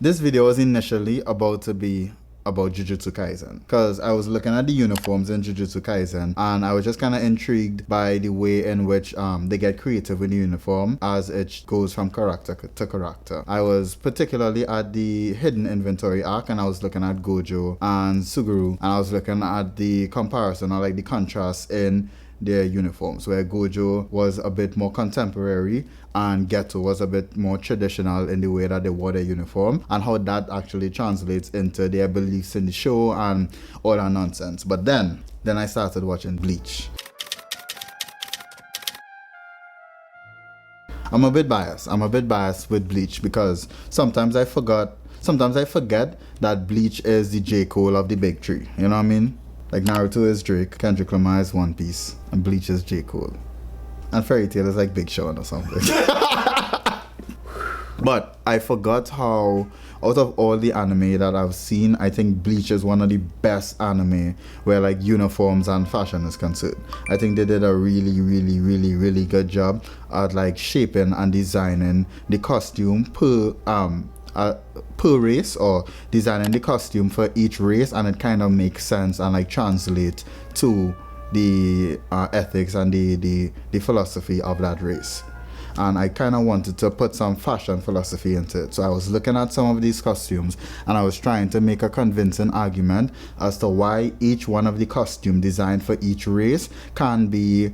This video was initially about to be about Jujutsu Kaisen because I was looking at the uniforms in Jujutsu Kaisen and I was just kind of intrigued by the way in which they get creative with the uniform as it goes from character to character. I was particularly at the hidden inventory arc and I was looking at Gojo and Suguru, and I was looking at the comparison or like the contrast in their uniforms, where Gojo was a bit more contemporary and Geto was a bit more traditional in the way that they wore their uniform, and how that actually translates into their beliefs in the show and all that nonsense. But then I started watching Bleach. I'm a bit biased with Bleach because sometimes I forget that Bleach is the J. Cole of the big three. You know what I mean? Like Naruto is Drake, Kendrick Lamar is One Piece, and Bleach is J. Cole. And Fairy Tail is like Big Sean or something. But I forgot how, out of all the anime that I've seen, I think Bleach is one of the best anime where like uniforms and fashion is concerned. I think they did a really good job at like shaping and designing the costume per race, or designing the costume for each race, and it kind of makes sense and like translate to the ethics and the philosophy of that race. And I kind of wanted to put some fashion philosophy into it. So I was looking at some of these costumes and I was trying to make a convincing argument as to why each one of the costume designed for each race can be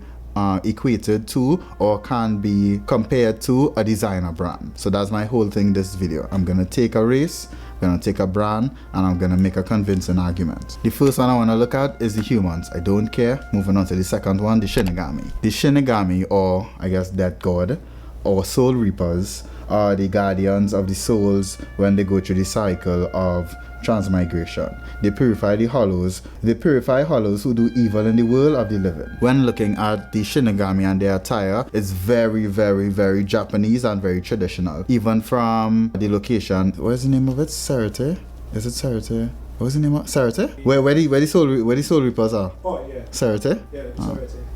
equated to or can be compared to a designer brand. So that's my whole thing this video. I'm gonna take a race, I'm gonna take a brand, and I'm gonna make a convincing argument. The first one I want to look at is the humans. I don't care. Moving on to the second one, the Shinigami. The Shinigami, or I guess Death God, or Soul Reapers, are the guardians of the souls when they go through the cycle of transmigration. They purify the hollows. They purify hollows who do evil in the world of the living. When looking at the Shinigami and their attire, it's very Japanese and very traditional. Even from the location, what is the name of it? Serete? Is it Serete? What's the name of Serete? Where the soul reapers are? Oh yeah. Serete? Yeah,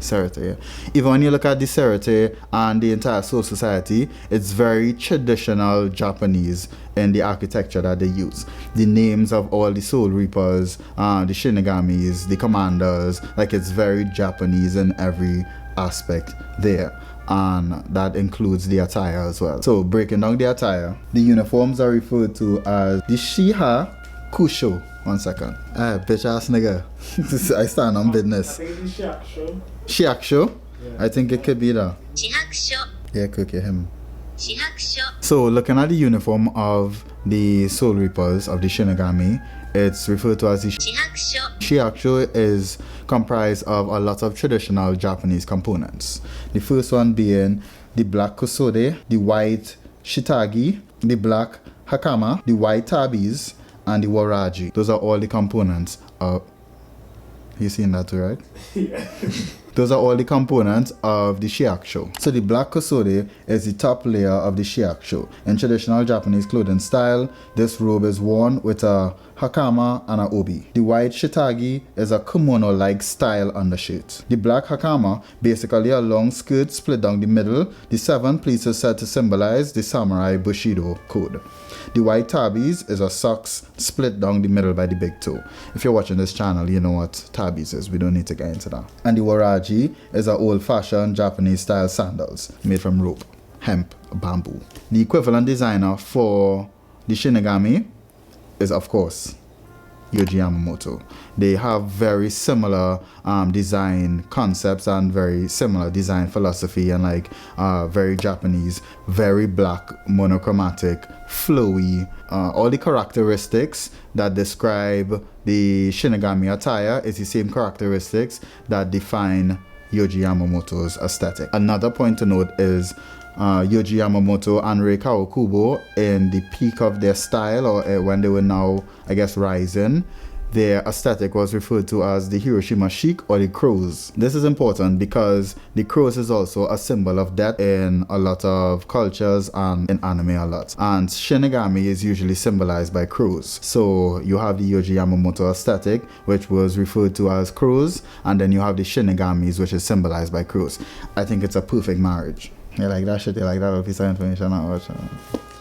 Serete, yeah. Even when you look at the Serete and the entire Soul Society, it's very traditional Japanese in the architecture that they use. The names of all the Soul Reapers, the Shinigamis, the commanders, like it's very Japanese in every aspect there. And that includes the attire as well. So breaking down the attire, the uniforms are referred to as the Shiha Kusho. One second. Bitch ass nigga. I stand on business. I think it's Shiakusho. Shiakusho? Yeah. I think it could be that. Shihakusho. Yeah, could get him. Shihakusho. So looking at the uniform of the Soul Reapers of the Shinigami, it's referred to as the Shihakusho. Shiakusho is comprised of a lot of traditional Japanese components. The first one being the black kusode, the white shitagi, the black hakama, the white tabis, and the waraji. Those are all the components of... You seen that too, right? Yeah. Those are all the components of the Shiakusho. So the black kusode is the top layer of the Shiakusho. In traditional Japanese clothing style, this robe is worn with a hakama and a obi. The white shitagi is a kimono-like style undershirt. The black hakama, basically a long skirt split down the middle. The 7 pleats is said to symbolize the samurai bushido code. The white tabis is a socks split down the middle by the big toe. If you're watching this channel, you know what tabis is. We don't need to get into that. And the waraji is a old-fashioned Japanese style sandals made from rope, hemp, bamboo. The equivalent designer for the Shinigami is, of course, Yohji Yamamoto. They have very similar design concepts and very similar design philosophy, and like very Japanese, very black, monochromatic, flowy. All the characteristics that describe the Shinigami attire is the same characteristics that define Yohji Yamamoto's aesthetic. Another point to note is Yohji Yamamoto and Rei Kawakubo, in the peak of their style, or when they were now, I guess, rising, their aesthetic was referred to as the Hiroshima chic, or the crows. This is important because the crows is also a symbol of death in a lot of cultures and in anime a lot. And Shinigami is usually symbolized by crows. So you have the Yohji Yamamoto aesthetic, which was referred to as crows, and then you have the Shinigamis, which is symbolized by crows. I think it's a perfect marriage. You like that shit? You like that piece of information?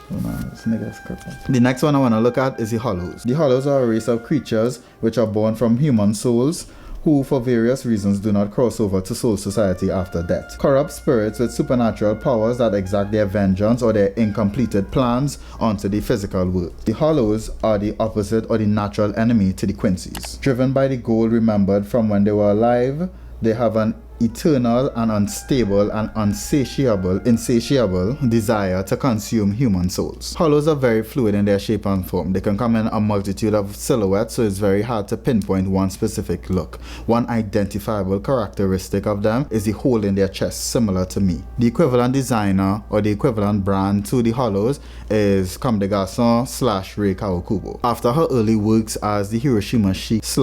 Oh man, this nigga's cooking. The next one I want to look at is the Hollows. The Hollows are a race of creatures which are born from human souls who for various reasons do not cross over to soul society after death. Corrupt spirits with supernatural powers that exact their vengeance or their incompleted plans onto the physical world. The Hollows are the opposite or the natural enemy to the Quincy's. Driven by the goal remembered from when they were alive, they have an eternal and unstable and insatiable desire to consume human souls. Hollows are very fluid in their shape and form. They can come in a multitude of silhouettes, so it's very hard to pinpoint one specific look. One identifiable characteristic of them is the hole in their chest, similar to me. The equivalent designer or the equivalent brand to the Hollows is Comme des Garçons / Rei Kawakubo. After her early works as the Hiroshima Chic /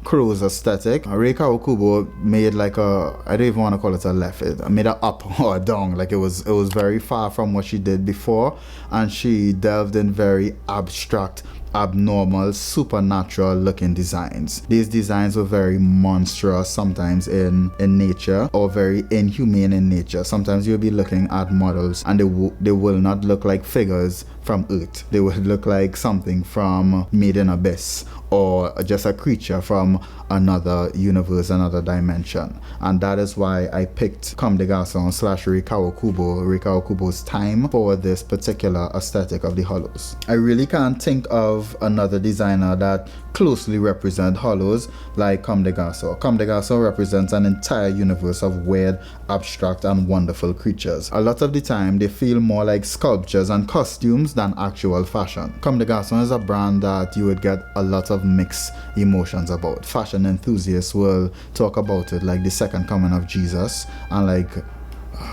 Crow's aesthetic, Rei Kawakubo made like I don't even want to call it a left, it made a up or a down, like it was very far from what she did before, and she delved in very abstract, abnormal, supernatural looking designs. These designs were very monstrous sometimes in nature, or very inhumane in nature. Sometimes you'll be looking at models and they will not look like figures from Earth. They would look like something from Made in Abyss, or just a creature from another universe, another dimension. And that is why I picked Comme des Garçons / Rei Kawakubo's time for this particular aesthetic of the Hollows. I really can't think of another designer that closely represent Hollows like Comme des Garçons. Comme des Garçons represents an entire universe of weird, abstract and wonderful creatures. A lot of the time they feel more like sculptures and costumes than actual fashion. Comme des Garçons is a brand that you would get a lot of mixed emotions about. Fashion enthusiasts will talk about it like the second coming of Jesus, and like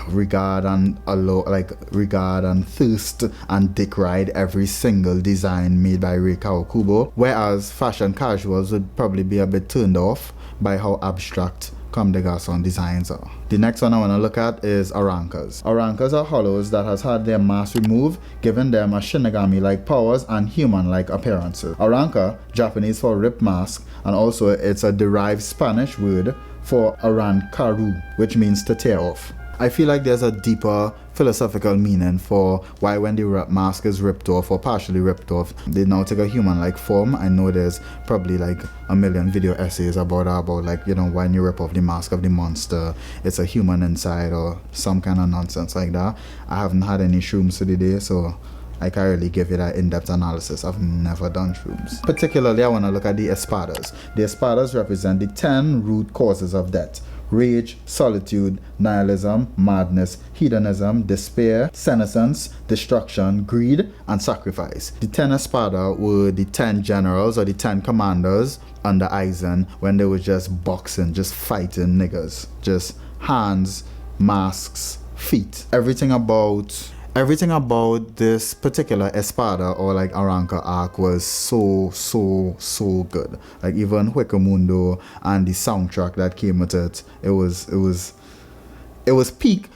regard and thirst and dick ride every single design made by Rei Kawakubo, whereas fashion casuals would probably be a bit turned off by how abstract Comme des Garçons designs are. The next one I want to look at is Arankas. Arankas are Hollows that has had their mask removed, giving them a Shinigami-like powers and human-like appearances. Aranka, Japanese for rip mask, and also it's a derived Spanish word for arancaru, which means to tear off. I feel like there's a deeper philosophical meaning for why when the mask is ripped off or partially ripped off, they now take a human-like form. I know there's probably like a million video essays about like, you know, when you rip off the mask of the monster, it's a human inside or some kind of nonsense like that. I haven't had any shrooms today, so I can't really give you that in-depth analysis. I've never done shrooms. Particularly, I want to look at the espadas. The espadas represent the 10 root causes of death: rage, solitude, nihilism, madness, hedonism, despair, senescence, destruction, greed, and sacrifice. The 10 espada were the 10 generals or the 10 commanders under Aizen when they were just boxing, just fighting niggas. Just hands, masks, feet. Everything about this particular espada or like Aranka arc was so good. Like even Huecamundo and the soundtrack that came with it, it was peak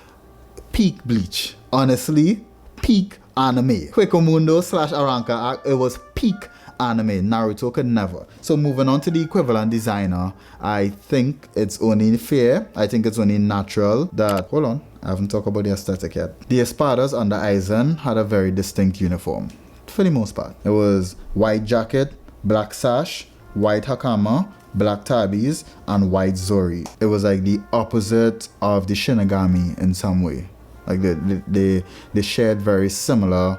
Bleach. Honestly, peak anime. Huecamundo / Aranka arc, it was peak anime. Naruto could never. So moving on to the equivalent designer, I think it's only fair, I think it's only natural that, hold on, I haven't talked about the aesthetic yet. The espadas under Aizen had a very distinct uniform, for the most part. It was white jacket, black sash, white hakama, black tabis, and white zori. It was like the opposite of the Shinigami in some way. Like they shared very similar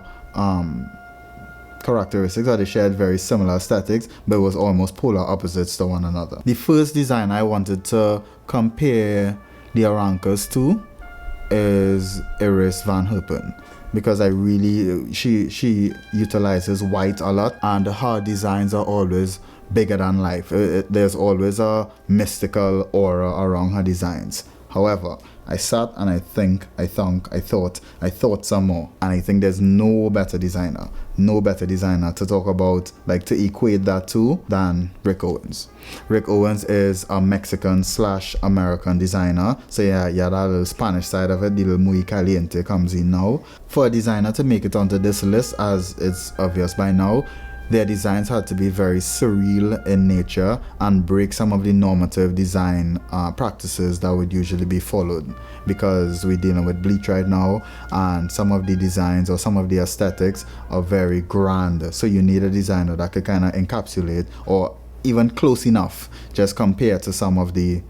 characteristics, or they shared very similar aesthetics, but it was almost polar opposites to one another. The first design I wanted to compare the Arankas to is Iris Van Herpen, because she utilizes white a lot, and her designs are always bigger than life. There's always a mystical aura around her designs. However, I sat and I thought some more, and I think there's no better designer to talk about, like to equate that to, than Rick Owens. Rick Owens is a Mexican / American designer, so yeah, that little Spanish side of it, the little muy caliente comes in now. For a designer to make it onto this list, as it's obvious by now, their designs had to be very surreal in nature and break some of the normative design practices that would usually be followed, because we're dealing with Bleach right now, and some of the designs or some of the aesthetics are very grand. So you need a designer that could kind of encapsulate or even close enough just compared to some of the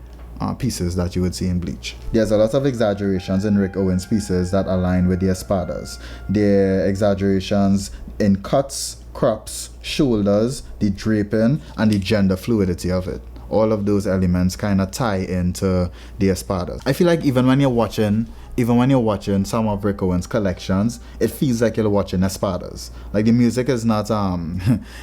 pieces that you would see in Bleach. There's a lot of exaggerations in Rick Owens' pieces that align with the espadas. There are exaggerations in cuts, crops, shoulders, the draping, and the gender fluidity of it. All of those elements kind of tie into the espadas. I feel like even when you're watching some of Rick Owens' collections, it feels like you're watching espadas. Like the music is not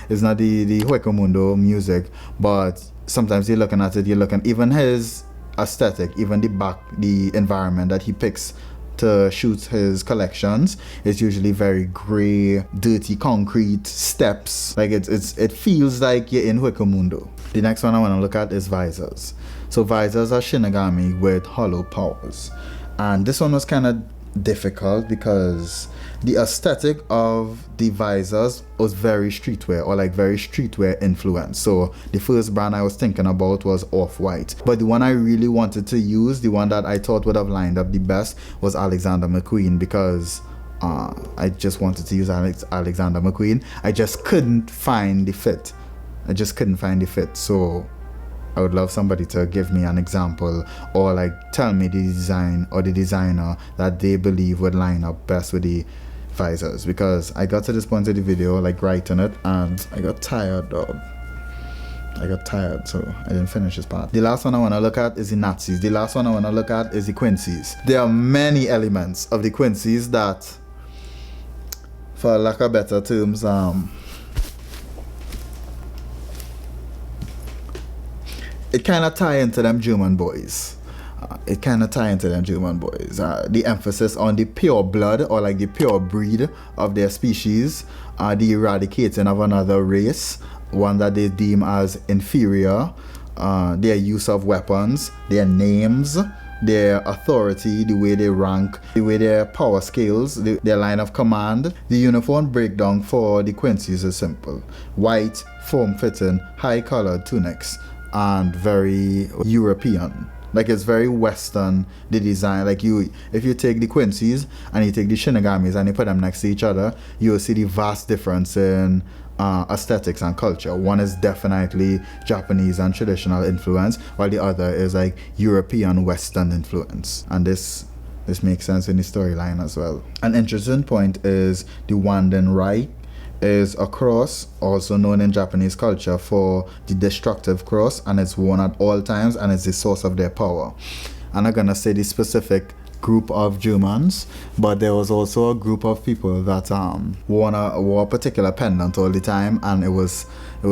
it's not the Hueco music, but sometimes you're looking at it, even his aesthetic, even the environment that he picks to shoot his collections is usually very gray, dirty concrete steps. Like it feels like you're in Hueco. The next one I want to look at is visors. So visors are Shinigami with hollow powers, and this one was kind of difficult because the aesthetic of the visors was very streetwear, or like very streetwear influence. So the first brand I was thinking about was Off-White, but the one I really wanted to use, the one that I thought would have lined up the best, was Alexander McQueen, because I just wanted to use Alexander McQueen. I just couldn't find the fit. So I would love somebody to give me an example, or like tell me the design or the designer that they believe would line up best with the visors, because I got to this point of the video, like writing it, and I got tired, dog. So I didn't finish this part. The last one I want to look at is the Nazis. The last one I want to look at is the Quincy's. There are many elements of the Quincy's that, for lack of better terms, it kind of tie into them German boys. The emphasis on the pure blood, or like the pure breed of their species, the eradicating of another race, one that they deem as inferior, their use of weapons, their names, their authority, the way they rank, the way their power scales, their line of command. The uniform breakdown for the Quincy's is simple: white, form-fitting, high-colored tunics, and very European. Like, it's very Western, the design. Like, if you take the Quincy's and you take the Shinigamis and you put them next to each other, you'll see the vast difference in aesthetics and culture. One is definitely Japanese and traditional influence, while the other is like European Western influence. And this makes sense in the storyline as well. An interesting point is the Wanden Rai is a cross, also known in Japanese culture for the destructive cross, and it's worn at all times, and it's the source of their power. I'm not gonna say the specific group of Germans, but there was also a group of people that wore a particular pendant all the time, and it was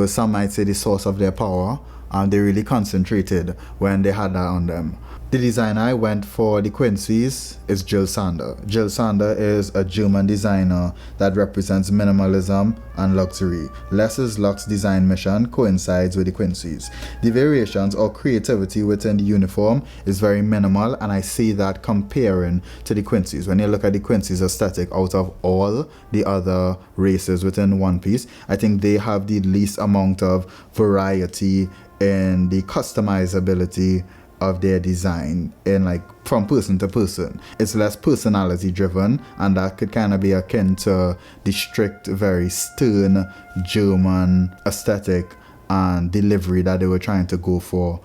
some might say the source of their power, and they really concentrated when they had that on them. The designer I went for the Quincy's is Jill Sander. Jill Sander is a German designer that represents minimalism and luxury. Less is Luxe design mission coincides with the Quincy's. The variations or creativity within the uniform is very minimal, and I see that comparing to the Quincy's. When you look at the Quincy's aesthetic out of all the other races within One Piece, I think they have the least amount of variety in the customizability of their design, in like from person to person. It's less personality driven, and that could kind of be akin to the strict, very stern German aesthetic and delivery that they were trying to go for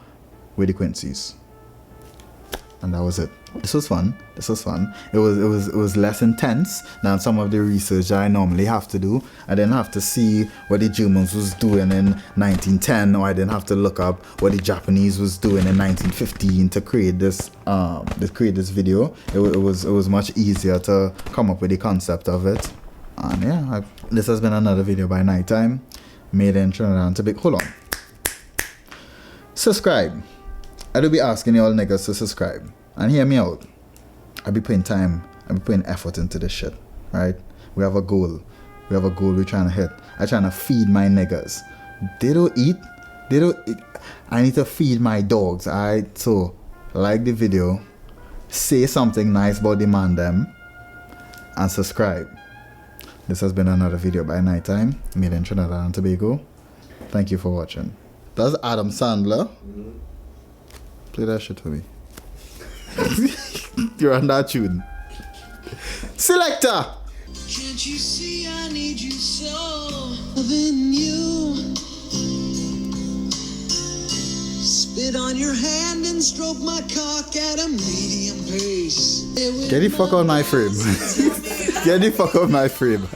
with the Quincy's. And that was it. This was fun. It was less intense than some of the research that I normally have to do. I didn't have to see what the Germans was doing in 1910, or I didn't have to look up what the Japanese was doing in 1915 to create this video. It was much easier to come up with the concept of it. And yeah, this has been another video by Nighttime, made in Trinidad and Tobago. Hold on. Subscribe. I do be asking y'all niggas to subscribe. And hear me out. I be putting time, I be putting effort into this shit, right? We have a goal. We're trying to hit. I'm trying to feed my niggas. They don't eat. I need to feed my dogs, alright? So, like the video, say something nice about the man them, and subscribe. This has been another video by Nighttime, made in Trinidad and Tobago. Thank you for watching. That's Adam Sandler. Play that shit for me. You're on that tune. Selector! Can't you see I need you so? Loving you. Spit on your hand and stroke my cock at a medium pace. Get the fuck out my frame. Get the fuck out my frame.